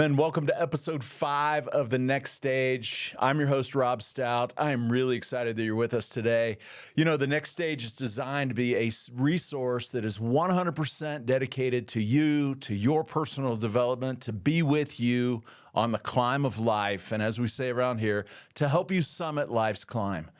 Men, welcome to episode 5 of The Next Stage. I'm your host, Rob Stout. I am really excited that you're with us today. You know, The Next Stage is designed to be a resource that is 100% dedicated to you, to your personal development, to be with you on the climb of life, and as we say around here, to help you summit life's climb.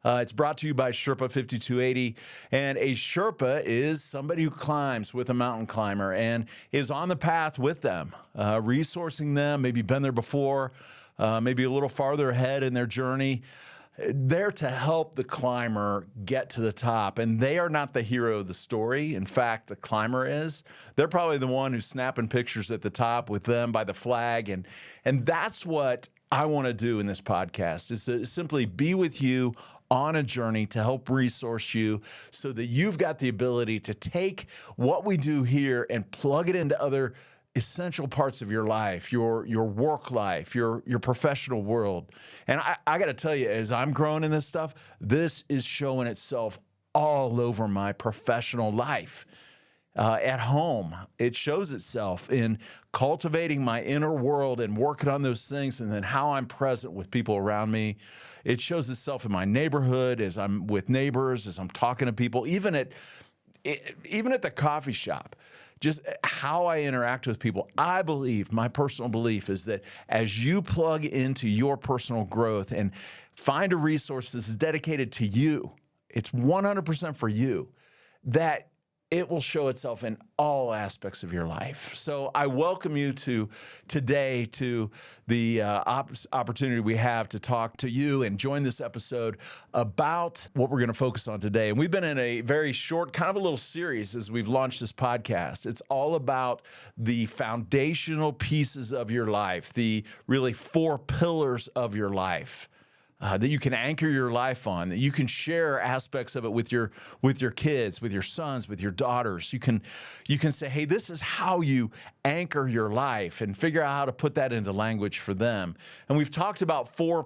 It's brought to you by Sherpa 5280, and a Sherpa is somebody who climbs with a mountain climber and is on the path with them, resourcing them, maybe been there before, maybe a little farther ahead in their journey, there to help the climber get to the top. And they are not the hero of the story. In fact, the climber is. They're probably the one who's snapping pictures at the top with them by the flag, and that's what I want to do in this podcast, is to simply be with you on a journey to help resource you so that you've got the ability to take what we do here and plug it into other essential parts of your life, your work life, your professional world. And I got to tell you, as I'm growing in this stuff, this is showing itself all over my professional life. At home, it shows itself in cultivating my inner world and working on those things, and then how I'm present with people around me. It shows itself in my neighborhood, as I'm with neighbors, as I'm talking to people, even at the coffee shop, just how I interact with people. I believe, my personal belief is that as you plug into your personal growth and find a resource that's dedicated to you, it's 100% for you, that it will show itself in all aspects of your life. So I welcome you today to the opportunity we have to talk to you and join this episode about what we're going to focus on today. And we've been in a very short, kind of a little series as we've launched this podcast. It's all about the foundational pieces of your life, the really 4 pillars of your life. That you can anchor your life on, that you can share aspects of it with your kids, with your sons, with your daughters. You can say, hey, this is how you anchor your life, and figure out how to put that into language for them. And we've talked about 3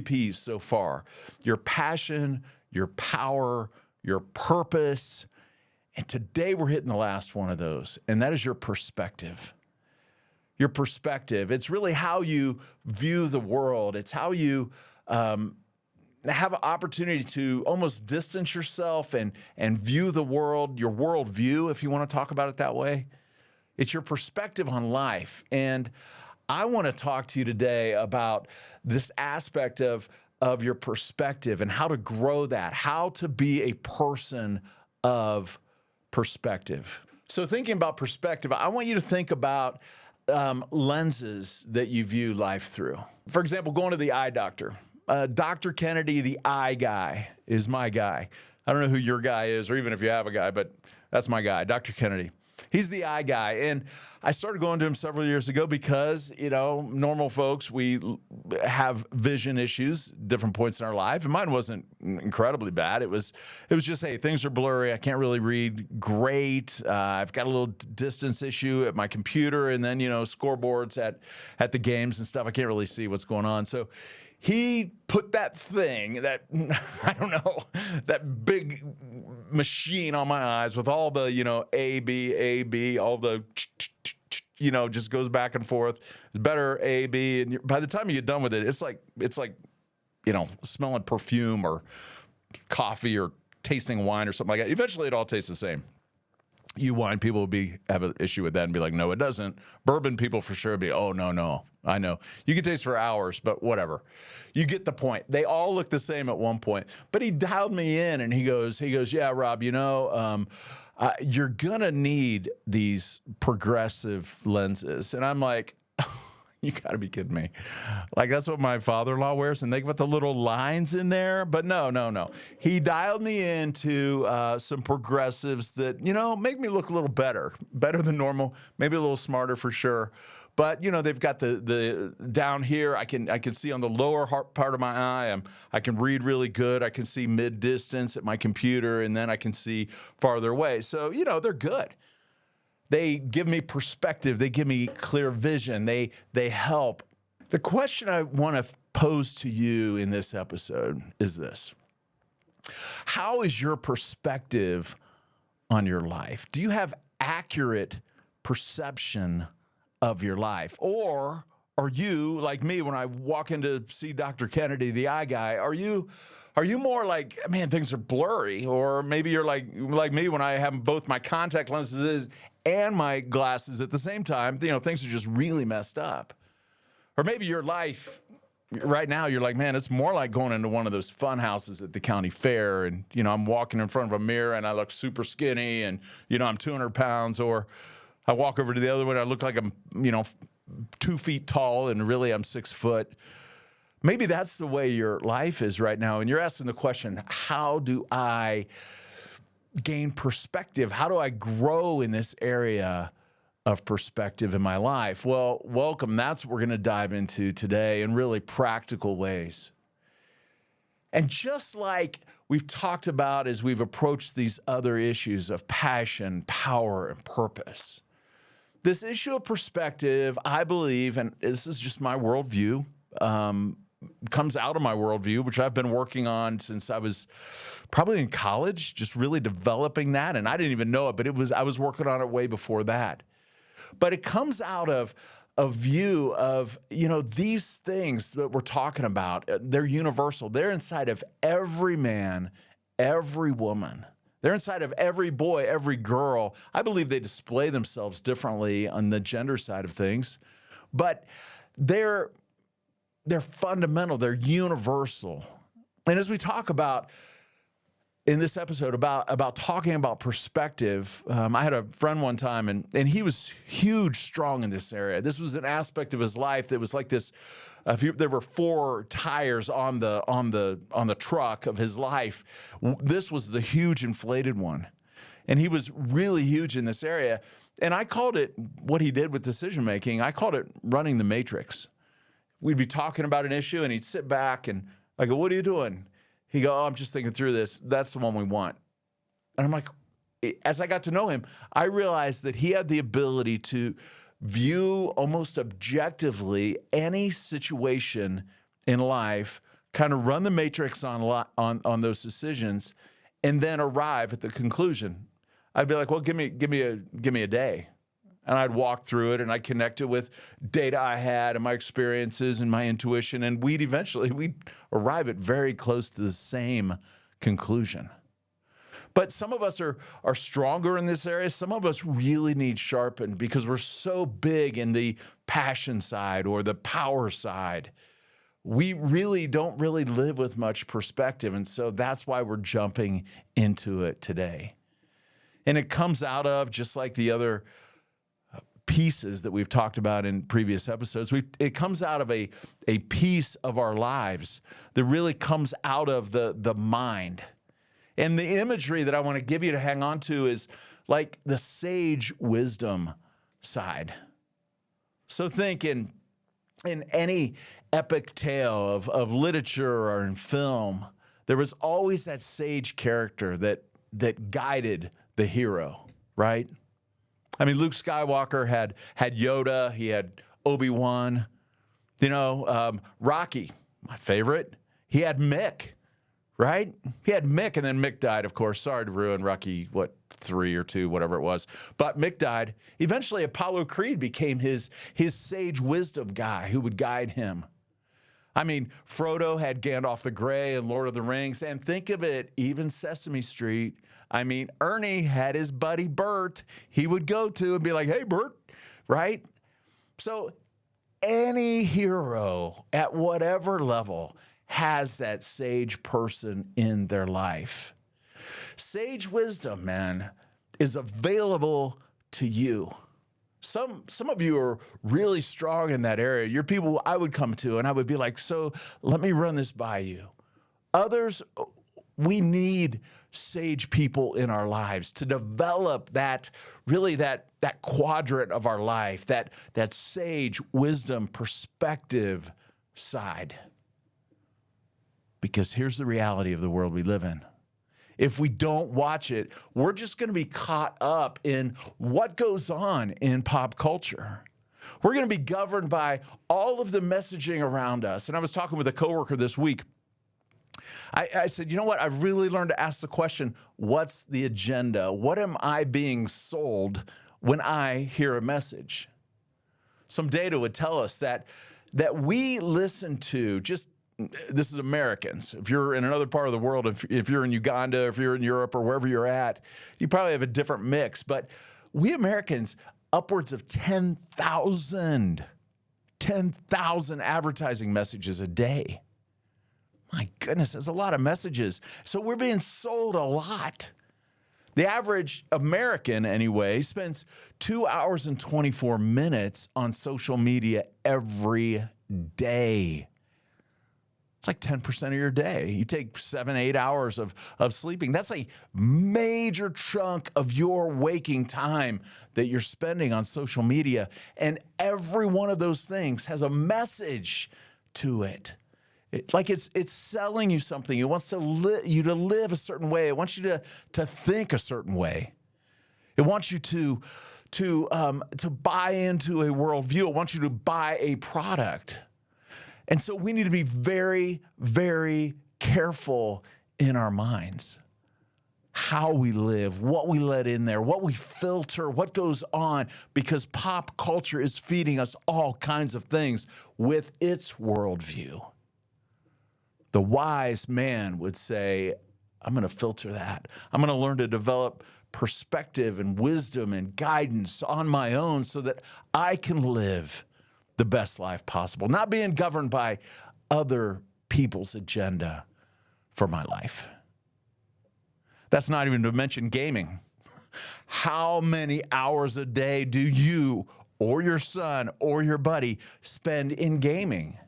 P's so far: your passion, your power, your purpose. And today we're hitting the last one of those, and that is your perspective. Your perspective. It's really how you view the world. It's how you have an opportunity to almost distance yourself and view the world, your worldview, if you want to talk about it that way. It's your perspective on life. And I want to talk to you today about this aspect of your perspective and how to grow that, how to be a person of perspective. So thinking about perspective, I want you to think about lenses that you view life through. For example, going to the eye doctor. Dr. Kennedy, the eye guy, is my guy. I don't know who your guy is, or even if you have a guy, but that's my guy, Dr. Kennedy. He's the eye guy. And I started going to him several years ago because, normal folks, we have vision issues, different points in our life. And mine wasn't incredibly bad. It was just, hey, things are blurry. I can't really read great. I've got a little distance issue at my computer, and then, scoreboards at the games and stuff. I can't really see what's going on. So he put that thing, that big machine on my eyes with all the, A, B, all the, just goes back and forth. It's better A, B. And by the time you get done with it, it's like, smelling perfume or coffee or tasting wine or something like that. Eventually it all tastes the same. You wine people will have an issue with that and be like, no, it doesn't. Bourbon people for sure be, oh, no, I know. You can taste for hours, but whatever. You get the point. They all look the same at one point. But he dialed me in and he goes, yeah, Rob, you're going to need these progressive lenses. And I'm like, you got to be kidding me. Like, that's what my father-in-law wears, and they put the little lines in there. But no. He dialed me into some progressives that, make me look a little better than normal, maybe a little smarter for sure. But, they've got the down here, I can see on the lower part of my eye, I can read really good. I can see mid-distance at my computer, and then I can see farther away. So, they're good. They give me perspective. They give me clear vision. They help. The question I want to pose to you in this episode is this: how is your perspective on your life? Do you have accurate perception of your life? Or are you like me when I walk in to see Dr. Kennedy, the eye guy? Are you more like, man, things are blurry? Or maybe you're like me when I have both my contact lenses and my glasses at the same time. Things are just really messed up. Or maybe your life right now, you're like, man, it's more like going into one of those fun houses at the county fair. And, I'm walking in front of a mirror and I look super skinny and, I'm 200 pounds. Or I walk over to the other one, I look like I'm, 2 feet tall and really I'm 6 foot. Maybe that's the way your life is right now. And you're asking the question, how do I gain perspective? How do I grow in this area of perspective in my life? Well, welcome. That's what we're going to dive into today in really practical ways. And just like we've talked about as we've approached these other issues of passion, power, and purpose, this issue of perspective, I believe, and this is just my worldview, comes out of my worldview, which I've been working on since I was probably in college, just really developing that. And I didn't even know it, but I was working on it way before that. But it comes out of a view of, these things that we're talking about, they're universal. They're inside of every man, every woman. They're inside of every boy, every girl. I believe they display themselves differently on the gender side of things, but they're fundamental. They're universal. And as we talk about in this episode about talking about perspective, I had a friend one time, and he was huge, strong in this area. This was an aspect of his life that was like this. There were 4 tires on the truck of his life. This was the huge inflated one, and he was really huge in this area. And I called it, what he did with decision making, I called it running the matrix. We'd be talking about an issue, and he'd sit back, and I go, "What are you doing?" He'd go, "Oh, I'm just thinking through this. That's the one we want." And I'm like, as I got to know him, I realized that he had the ability to view almost objectively any situation in life, kind of run the matrix on those decisions, and then arrive at the conclusion. I'd be like, "Well, give me a day." And I'd walk through it and I'd connect it with data I had and my experiences and my intuition. And we'd arrive at very close to the same conclusion. But some of us are stronger in this area. Some of us really need sharpened because we're so big in the passion side or the power side. We really don't live with much perspective. And so that's why we're jumping into it today. And it comes out of, just like the other pieces that we've talked about in previous episodes, it comes out of a piece of our lives that really comes out of the mind. And the imagery that I want to give you to hang on to is like the sage wisdom side. So think in any epic tale of literature or in film, there was always that sage character that guided the hero, right? I mean, Luke Skywalker had Yoda, he had Obi-Wan, Rocky, my favorite. He had Mick, right? He had Mick, and then Mick died, of course. Sorry to ruin Rocky, 3 or 2, whatever it was. But Mick died. Eventually, Apollo Creed became his sage wisdom guy who would guide him. I mean, Frodo had Gandalf the Grey and Lord of the Rings, and think of it, even Sesame Street. I mean, Ernie had his buddy Bert he would go to and be like, "Hey, Bert," right? So any hero at whatever level has that sage person in their life. Sage wisdom, man, is available to you. Some of you are really strong in that area. You're people I would come to and I would be like, "So let me run this by you." Others, we need sage people in our lives to develop that quadrant of our life, that sage wisdom perspective side. Because here's the reality of the world we live in. If we don't watch it, we're just going to be caught up in what goes on in pop culture. We're going to be governed by all of the messaging around us. And I was talking with a coworker this week. I said, you know what? I've really learned to ask the question, what's the agenda? What am I being sold when I hear a message? some data would tell us that we listen to just, this is Americans. If you're in another part of the world, if you're in Uganda, if you're in Europe or wherever you're at, you probably have a different mix. But we Americans, upwards of 10,000 advertising messages a day. My goodness, that's a lot of messages. So we're being sold a lot. The average American, anyway, spends 2 hours and 24 minutes on social media every day. It's like 10% of your day. You take 7-8 hours of sleeping. That's a major chunk of your waking time that you're spending on social media. And every one of those things has a message to it. It's selling you something. It wants you to live a certain way. It wants you to think a certain way. It wants you to buy into a worldview. It wants you to buy a product. And so we need to be very, very careful in our minds. How we live, what we let in there, what we filter, what goes on, because pop culture is feeding us all kinds of things with its worldview. The wise man would say, I'm going to filter that. I'm going to learn to develop perspective and wisdom and guidance on my own so that I can live the best life possible, not being governed by other people's agenda for my life. That's not even to mention gaming. How many hours a day do you or your son or your buddy spend in gaming?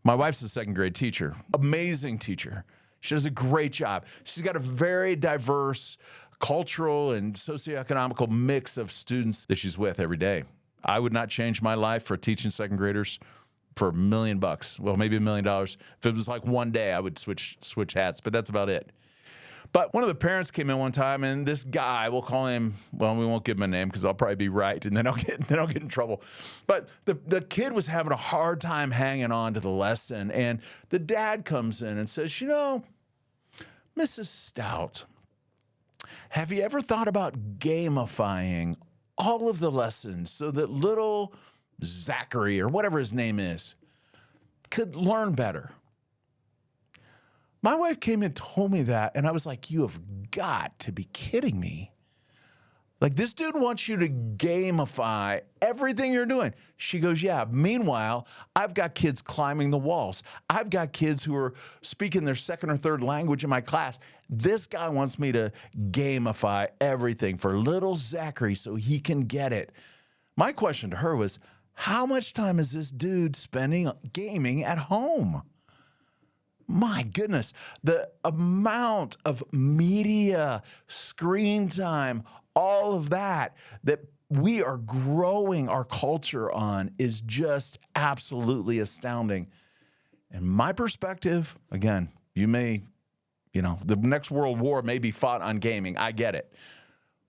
My wife's a second grade teacher, amazing teacher. She does a great job. She's got a very diverse cultural and socioeconomical mix of students that she's with every day. I would not change my life for teaching second graders for $1 million. Well, maybe $1 million. If it was like one day, I would switch hats, but that's about it. But one of the parents came in one time, and this guy, we'll call him, well, we won't give him a name because I'll probably be right, and then I'll get in trouble. But the kid was having a hard time hanging on to the lesson, and the dad comes in and says, Mrs. Stout, have you ever thought about gamifying all of the lessons so that little Zachary, or whatever his name is, could learn better? My wife came and told me that, and I was like, you have got to be kidding me. Like, this dude wants you to gamify everything you're doing. She goes, yeah. Meanwhile, I've got kids climbing the walls. I've got kids who are speaking their second or third language in my class. This guy wants me to gamify everything for little Zachary so he can get it. My question to her was, how much time is this dude spending gaming at home? My goodness, the amount of media, screen time, all of that we are growing our culture on is just absolutely astounding. And my perspective, again, the next world war may be fought on gaming. I get it.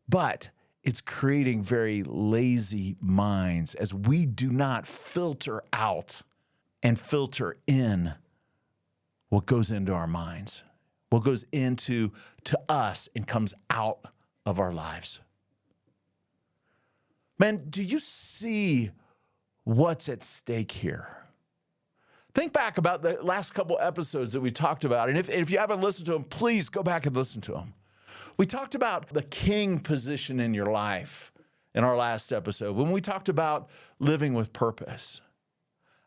But it's creating very lazy minds as we do not filter out and filter in what goes into our minds, what goes into us and comes out of our lives. Man, do you see what's at stake here? Think back about the last couple episodes that we talked about, and if you haven't listened to them, please go back and listen to them. We talked about the king position in your life in our last episode when we talked about living with purpose.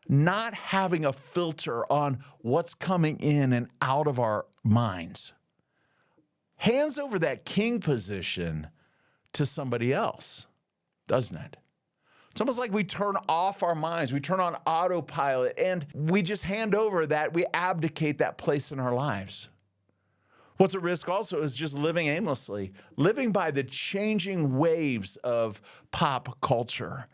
Not having a filter on what's coming in and out of our minds. Hands over that king position to somebody else, doesn't it? It's almost like we turn off our minds, we turn on autopilot, and we just hand over that, we abdicate that place in our lives. What's at risk also is just living aimlessly, living by the changing waves of pop culture.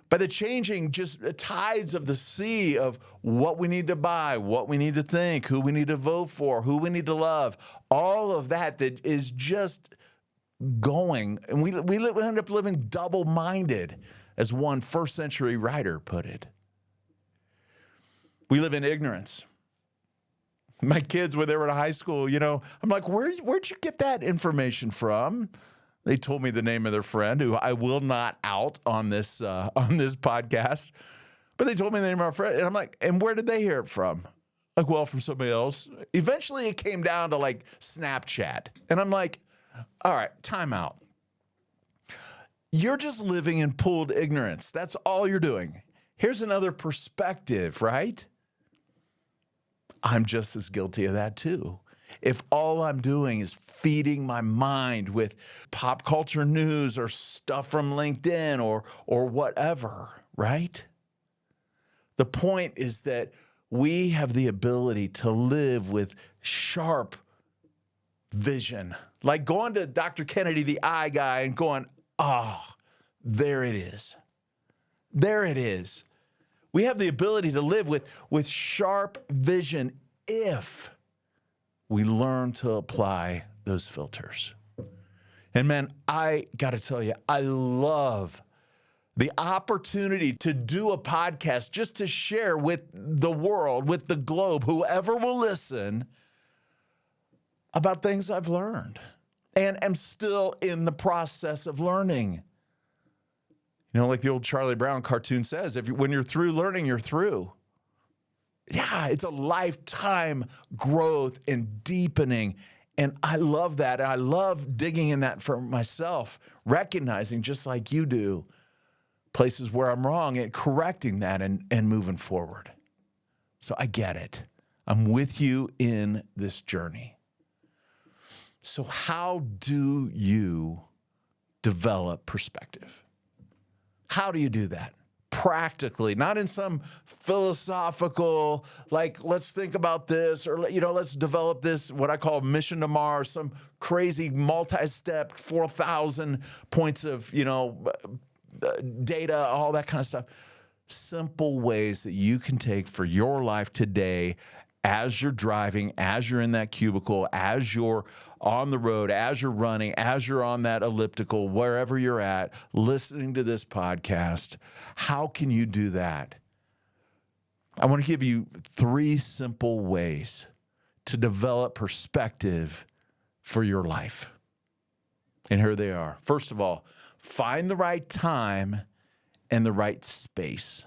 By the changing just tides of the sea of what we need to buy, what we need to think, who we need to vote for, who we need to love, all of that is just going. And we end up living double-minded, as one first-century writer put it. We live in ignorance. My kids, when they were in high school, I'm like, where'd you get that information from? They told me the name of their friend, who I will not out on this podcast, but they told me the name of our friend, and I'm like, and where did they hear it from? Like, well, from somebody else. Eventually, it came down to like Snapchat, and I'm like, all right, time out. You're just living in pooled ignorance. That's all you're doing. Here's another perspective, right? I'm just as guilty of that too. If all I'm doing is feeding my mind with pop culture news or stuff from LinkedIn or whatever, right? The point is that we have the ability to live with sharp vision, like going to Dr. Kennedy, the eye guy, and going, oh, there it is. There it is. We have the ability to live with sharp vision if we learn to apply those filters. And man, I got to tell you, I love the opportunity to do a podcast just to share with the world, with the globe, whoever will listen, about things I've learned and am still in the process of learning. You know, like the old Charlie Brown cartoon says, when you're through learning, you're through. Yeah, it's a lifetime growth and deepening. And I love that. I love digging in that for myself, recognizing, just like you do, places where I'm wrong and correcting that and moving forward. So I get it. I'm with you in this journey. So how do you develop perspective? How do you do that? Practically, not in some philosophical, like, let's think about this, or, you know, let's develop this, what I call mission to Mars, some crazy multi-step, 4,000 points of, you know, data, all that kind of stuff. Simple ways that you can take for your life today as you're driving, as you're in that cubicle, as you're on the road, as you're running, as you're on that elliptical, wherever you're at, listening to this podcast. How can you do that? I want to give you 3 simple ways to develop perspective for your life. And here they are. First of all, find the right time and the right space.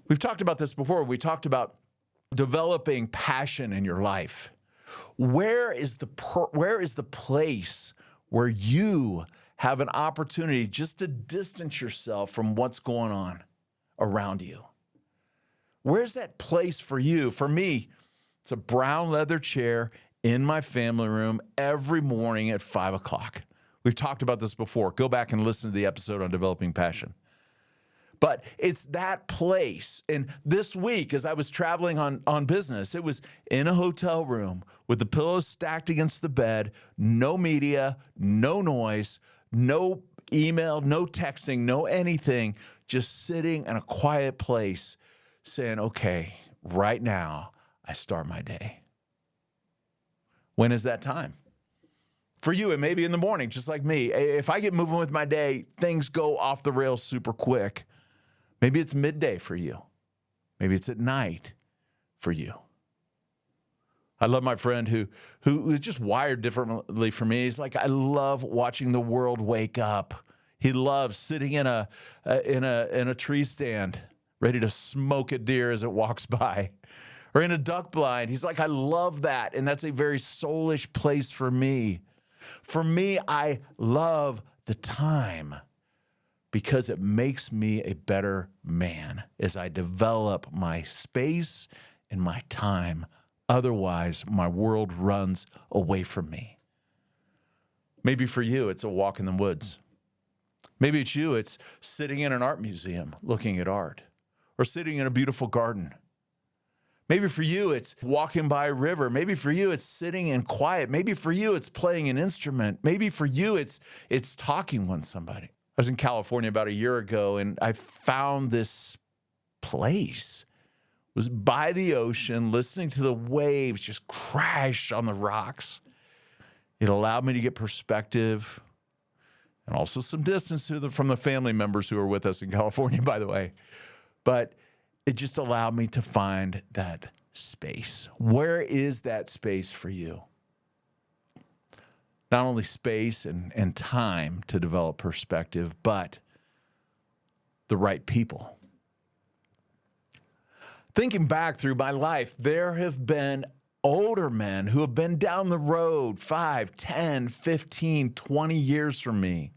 We've talked about this before. We talked about developing passion in your life. Where is the place where you have an opportunity just to distance yourself from what's going on around you? Where's that place for you? For me, it's a brown leather chair in my family room every morning at 5 o'clock. We've talked about this before. Go back and listen to the episode on developing passion. But it's that place. And this week, as I was traveling on business, it was in a hotel room with the pillows stacked against the bed, no media, no noise, no email, no texting, no anything, just sitting in a quiet place saying, okay, right now, I start my day. When is that time? For you, it may be in the morning, just like me. If I get moving with my day, things go off the rails super quick. Maybe it's midday for you. Maybe it's at night for you. I love my friend who is just wired differently from me. He's like, I love watching the world wake up. He loves sitting in a tree stand, ready to smoke a deer as it walks by, or in a duck blind. He's like, I love that, and that's a very soulish place for me. For me, I love the time, because it makes me a better man as I develop my space and my time. Otherwise, my world runs away from me. Maybe for you, it's a walk in the woods. Maybe it's you, it's sitting in an art museum looking at art, or sitting in a beautiful garden. Maybe for you, it's walking by a river. Maybe for you, it's sitting in quiet. Maybe for you, it's playing an instrument. Maybe for you, it's talking with somebody. I was in California about a year ago, and I found this place. It was by the ocean, listening to the waves just crash on the rocks. It allowed me to get perspective and also some distance from the family members who are with us in California, by the way. But it just allowed me to find that space. Where is that space for you? not only space and time to develop perspective, but the right people. Thinking back through my life, there have been older men who have been down the road 5, 10, 15, 20 years from me,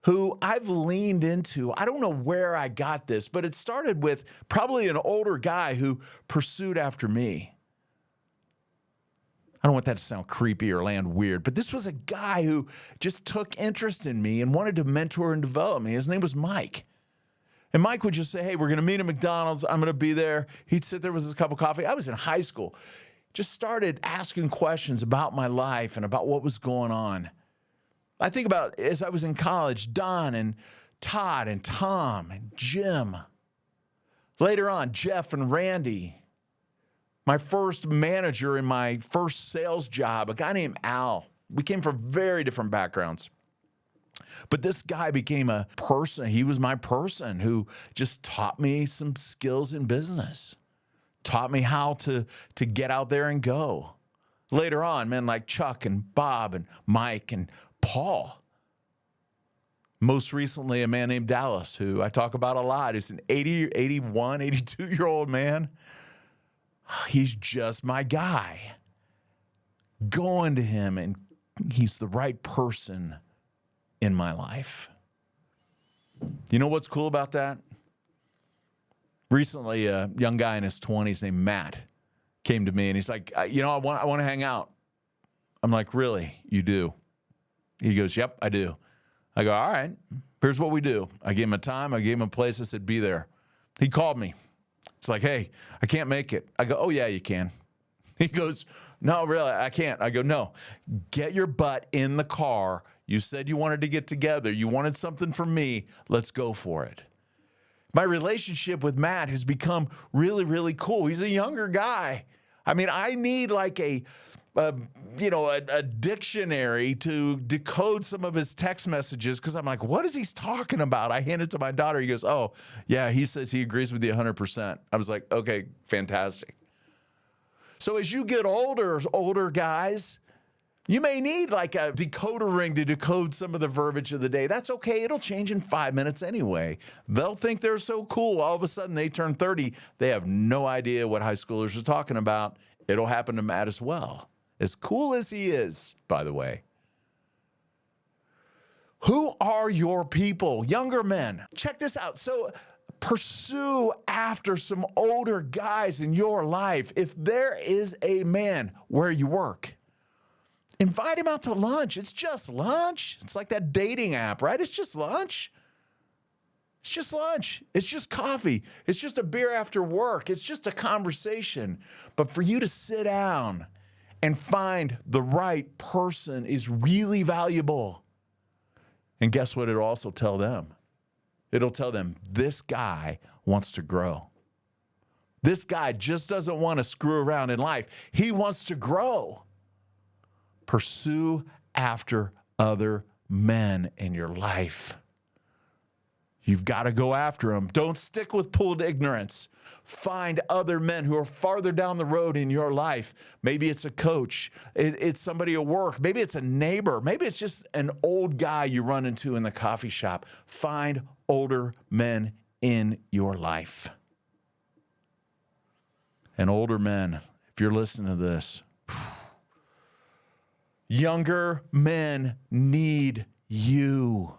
who I've leaned into. I don't know where I got this, but it started with probably an older guy who pursued after me. I don't want that to sound creepy or land weird, but this was a guy who just took interest in me and wanted to mentor and develop me. His name was Mike. And Mike would just say, hey, we're going to meet at McDonald's. I'm going to be there. He'd sit there with his cup of coffee. I was in high school. Just started asking questions about my life and about what was going on. I think about, as I was in college, Don and Todd and Tom and Jim. Later on, Jeff and Randy. My first manager in my first sales job, a guy named Al. We came from very different backgrounds. But this guy became a person. He was my person who just taught me some skills in business, taught me how to get out there and go. Later on, men like Chuck and Bob and Mike and Paul. Most recently, a man named Dallas, who I talk about a lot. He's an 80, 81, 82-year-old man. He's just my guy. Going to him, and he's the right person in my life. You know what's cool about that? Recently, a young guy in his 20s named Matt came to me, and he's like, I want to hang out. I'm like, really? You do? He goes, yep, I do. I go, all right, here's what we do. I gave him a time. I gave him a place. I said, be there. He called me. It's like, hey, I can't make it. I go, oh, yeah, you can. He goes, no, really, I can't. I go, no, get your butt in the car. You said you wanted to get together. You wanted something from me. Let's go for it. My relationship with Matt has become really, really cool. He's a younger guy. I mean, I need like a dictionary to decode some of his text messages because I'm like, what is he talking about? I hand it to my daughter. He goes, oh, yeah, he says he agrees with you 100%. I was like, okay, fantastic. So as you get older guys, you may need like a decoder ring to decode some of the verbiage of the day. That's okay. It'll change in 5 minutes anyway. They'll think they're so cool. All of a sudden they turn 30. They have no idea what high schoolers are talking about. It'll happen to Matt as well. As cool as he is, by the way. Who are your people? Younger men. Check this out. So pursue after some older guys in your life. If there is a man where you work, invite him out to lunch. It's just lunch. It's like that dating app, right? It's just lunch. It's just lunch. It's just coffee. It's just a beer after work. It's just a conversation. But for you to sit down and find the right person is really valuable. And guess what it'll also tell them? It'll tell them this guy wants to grow. This guy just doesn't want to screw around in life. He wants to grow. Pursue after other men in your life. You've got to go after them. Don't stick with pooled ignorance. Find other men who are farther down the road in your life. Maybe it's a coach. It's somebody at work. Maybe it's a neighbor. Maybe it's just an old guy you run into in the coffee shop. Find older men in your life. And older men, if you're listening to this, younger men need you.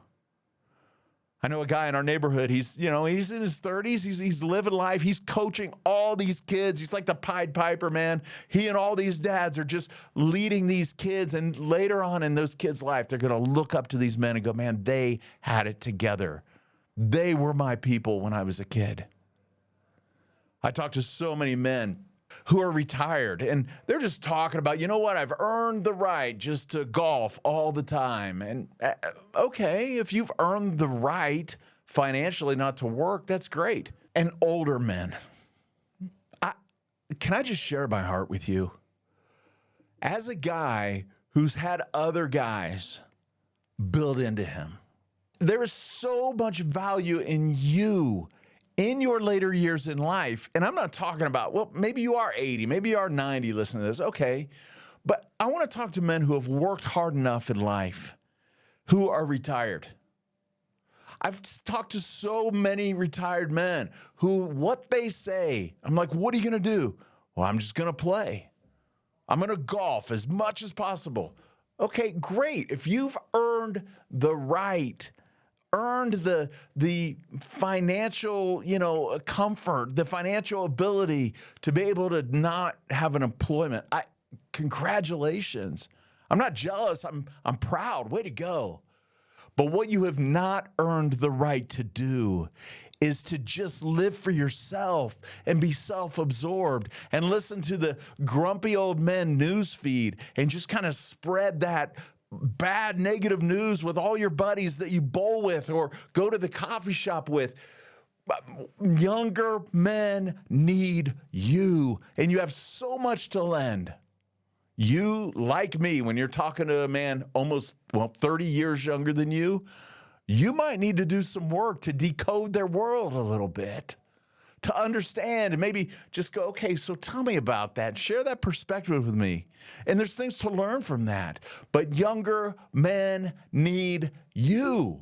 I know a guy in our neighborhood. He's in his 30s. He's living life. He's coaching all these kids. He's like the Pied Piper, man. He and all these dads are just leading these kids. And later on in those kids' life, they're going to look up to these men and go, man, they had it together. They were my people when I was a kid. I talked to so many men who are retired, and they're just talking about, you know what, I've earned the right just to golf all the time. And okay, if you've earned the right financially not to work, that's great. And older men, can I just share my heart with you? As a guy who's had other guys build into him, there is so much value in you in your later years in life. And I'm not talking about, well, maybe you are 80, maybe you are 90 listening to this. Okay. But I want to talk to men who have worked hard enough in life, who are retired. I've talked to so many retired men who, what they say, I'm like, what are you going to do? Well, I'm just going to play. I'm going to golf as much as possible. Okay, great. If you've earned the right, earned the financial, comfort, the financial ability to be able to not have an employment, congratulations. I'm not jealous. I'm proud. Way to go. But what you have not earned the right to do is to just live for yourself and be self-absorbed and listen to the grumpy old men news feed and just kind of spread that bad negative news with all your buddies that you bowl with or go to the coffee shop with. Younger men need you, and you have so much to lend. You, like me, when you're talking to a man almost, 30 years younger than you, you might need to do some work to decode their world a little bit, to understand and maybe just go, okay, so tell me about that. Share that perspective with me. And there's things to learn from that. But younger men need you.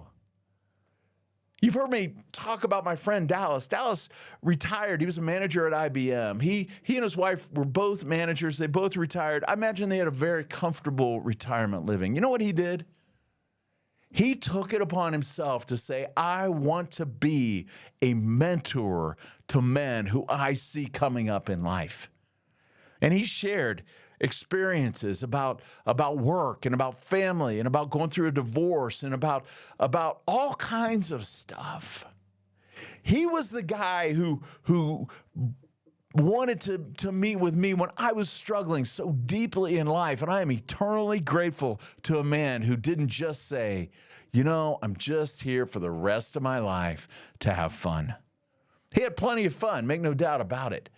You've heard me talk about my friend Dallas. Dallas retired. He was a manager at IBM. He and his wife were both managers. They both retired. I imagine they had a very comfortable retirement living. You know what he did? He took it upon himself to say, I want to be a mentor to men who I see coming up in life. And he shared experiences about work and about family and about going through a divorce and about all kinds of stuff. He was the guy who wanted to meet with me when I was struggling so deeply in life. And I am eternally grateful to a man who didn't just say, I'm just here for the rest of my life to have fun. He had plenty of fun, make no doubt about it.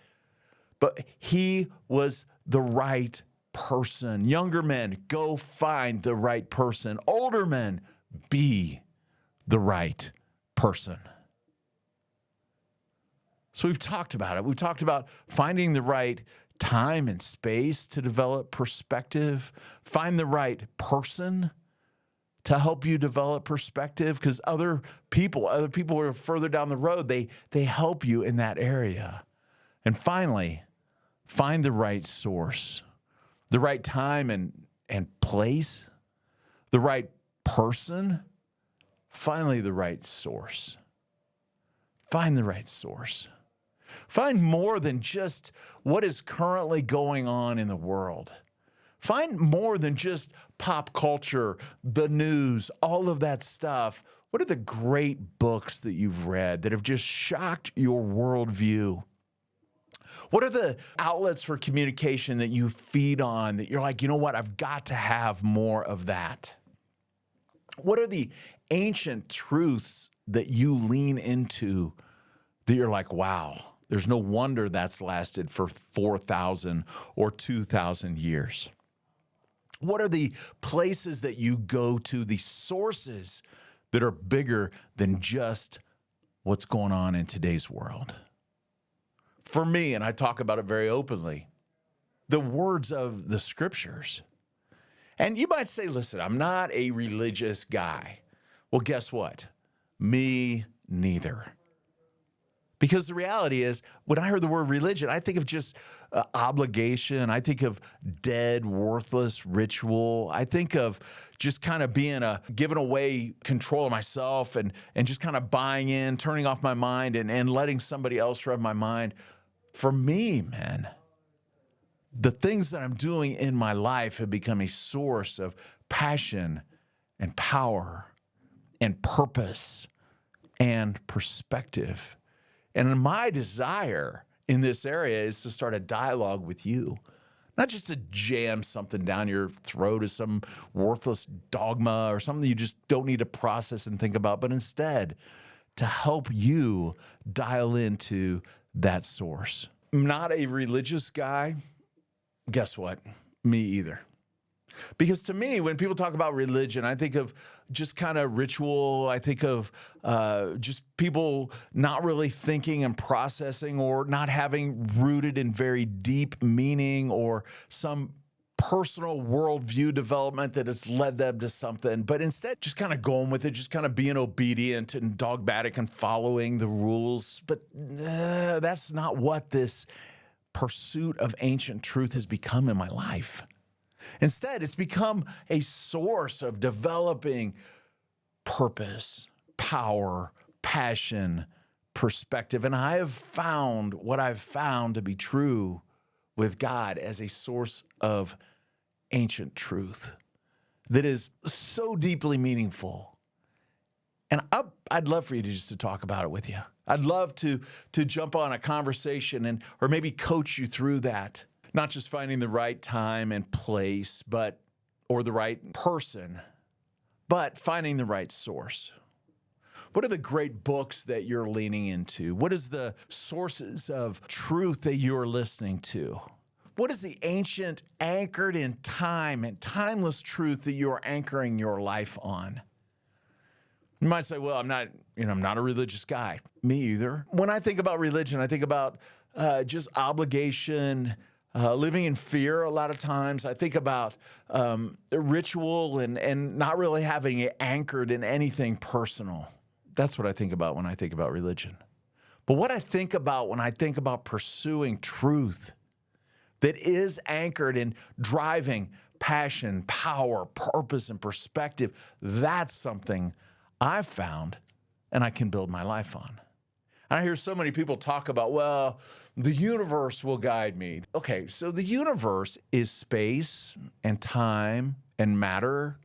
But he was the right person. Younger men, go find the right person. Older men, be the right person. So we've talked about it. We've talked about finding the right time and space to develop perspective, find the right person to help you develop perspective, because other people who are further down the road, they help you in that area. And finally, find the right source, the right time and place, the right person. Finally, the right source. Find the right source. Find more than just what is currently going on in the world. Find more than just pop culture, the news, all of that stuff. What are the great books that you've read that have just shocked your worldview? What are the outlets for communication that you feed on that you're like, you know what, I've got to have more of that? What are the ancient truths that you lean into that you're like, wow, there's no wonder that's lasted for 4,000 or 2,000 years? What are the places that you go to, the sources that are bigger than just what's going on in today's world? For me, and I talk about it very openly, the words of the scriptures. And you might say, listen, I'm not a religious guy. Well, guess what? Me neither. Because the reality is, when I heard the word religion, I think of just obligation. I think of dead, worthless ritual. I think of just kind of giving away control of myself and just kind of buying in, turning off my mind and letting somebody else run my mind. For me, man, the things that I'm doing in my life have become a source of passion and power and purpose and perspective. And my desire in this area is to start a dialogue with you, not just to jam something down your throat as some worthless dogma or something you just don't need to process and think about, but instead to help you dial into that source. I'm not a religious guy. Guess what? Me either. Because to me, when people talk about religion, I think of just kind of ritual. I think of just people not really thinking and processing or not having rooted in very deep meaning or some personal worldview development that has led them to something, but instead just kind of going with it, just kind of being obedient and dogmatic and following the rules. But that's not what this pursuit of ancient truth has become in my life. Instead, it's become a source of developing purpose, power, passion, perspective. And I have found what I've found to be true with God as a source of ancient truth that is so deeply meaningful. And I'd love for you to talk about it with you. I'd love to jump on a conversation or maybe coach you through that. Not just finding the right time and place, or the right person, but finding the right source. What are the great books that you're leaning into? What is the sources of truth that you're listening to? What is the ancient, anchored in time and timeless truth that you're anchoring your life on? You might say, well, I'm not a religious guy. Me either. When I think about religion, I think about just obligation, living in fear a lot of times. I think about ritual and not really having it anchored in anything personal. That's what I think about when I think about religion. But what I think about when I think about pursuing truth that is anchored in driving passion, power, purpose, and perspective, that's something I've found and I can build my life on. And I hear so many people talk about, well, the universe will guide me. Okay, so the universe is space and time and matter.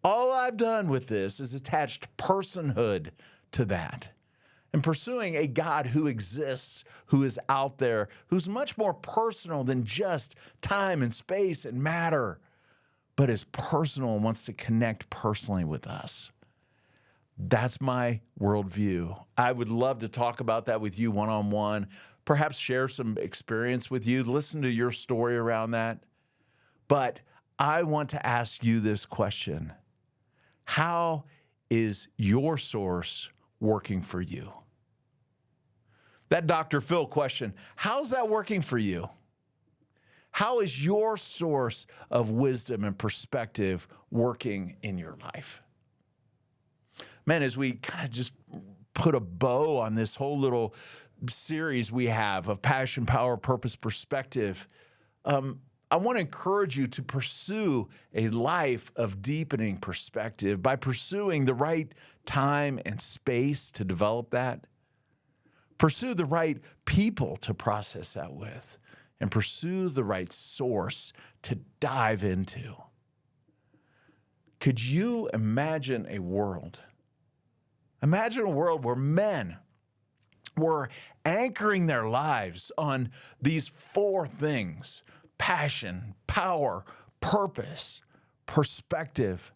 All I've done with this is attached personhood to that. And pursuing a God who exists, who is out there, who's much more personal than just time and space and matter, but is personal and wants to connect personally with us. That's my worldview. I would love to talk about that with you one-on-one, perhaps share some experience with you, listen to your story around that. But I want to ask you this question. How is your source working for you? That Dr. Phil question, how's that working for you? How is your source of wisdom and perspective working in your life? Man, as we kind of just put a bow on this whole little series we have of passion, power, purpose, perspective, I want to encourage you to pursue a life of deepening perspective by pursuing the right time and space to develop that. Pursue the right people to process that with, and pursue the right source to dive into. Could you imagine a world? Imagine a world where men were anchoring their lives on these four things: passion, power, purpose, perspective.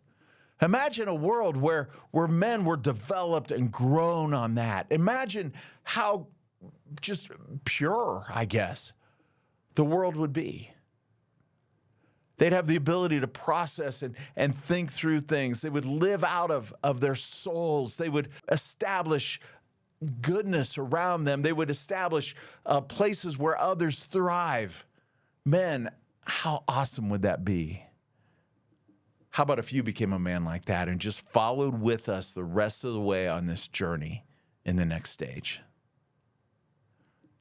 Imagine a world where men were developed and grown on that. Imagine how just pure, I guess, the world would be. They'd have the ability to process and think through things. They would live out of their souls. They would establish goodness around them. They would establish places where others thrive. Men, how awesome would that be? How about if you became a man like that and just followed with us the rest of the way on this journey in the next stage?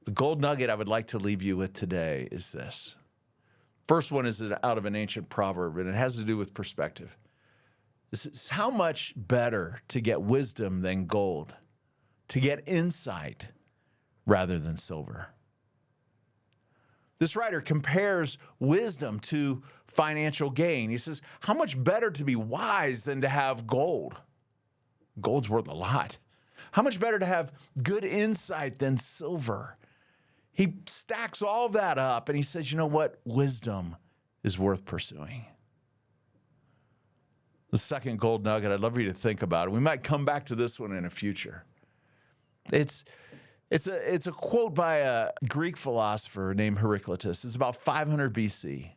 The gold nugget I would like to leave you with today is this. First one is out of an ancient proverb, and it has to do with perspective. This is how much better to get wisdom than gold, to get insight rather than silver. This writer compares wisdom to financial gain. He says, how much better to be wise than to have gold? Gold's worth a lot. How much better to have good insight than silver? He stacks all that up and he says, you know what? Wisdom is worth pursuing. The second gold nugget, I'd love for you to think about it. We might come back to this one in the future. It's a quote by a Greek philosopher named Heraclitus. It's about 500 BC. It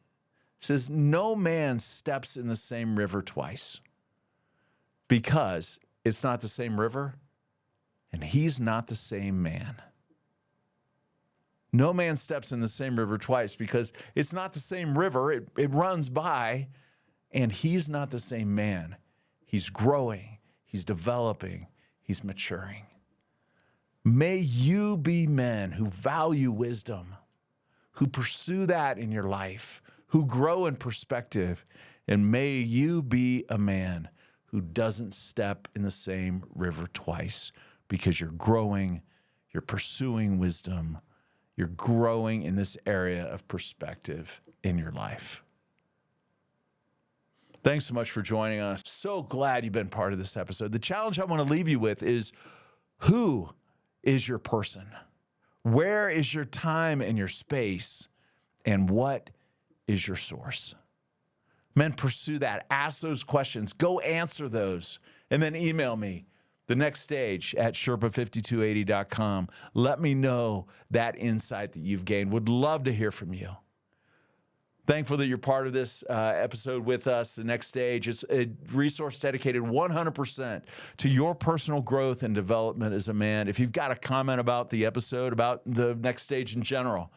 says, no man steps in the same river twice because it's not the same river and he's not the same man. No man steps in the same river twice because it's not the same river. It runs by, and he's not the same man. He's growing, he's developing, he's maturing. May you be men who value wisdom, who pursue that in your life, who grow in perspective, and may you be a man who doesn't step in the same river twice because you're growing, you're pursuing wisdom, you're growing in this area of perspective in your life. Thanks so much for joining us. So glad you've been part of this episode. The challenge I want to leave you with is, who is your person? Where is your time and your space? And what is your source? Men, pursue that. Ask those questions. Go answer those. And then email me, thenextstage@sherpa5280.com. Let me know that insight that you've gained. Would love to hear from you. Thankful that you're part of this episode with us. The Next Stage is a resource dedicated 100% to your personal growth and development as a man. If you've got a comment about the episode, about the Next Stage in general,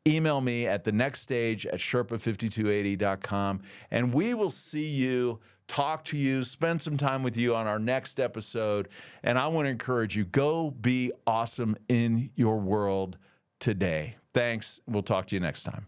email me at thenextstage@sherpa5280.com, and we will see you, talk to you, spend some time with you on our next episode. And I want to encourage you, go be awesome in your world today. Thanks. We'll talk to you next time.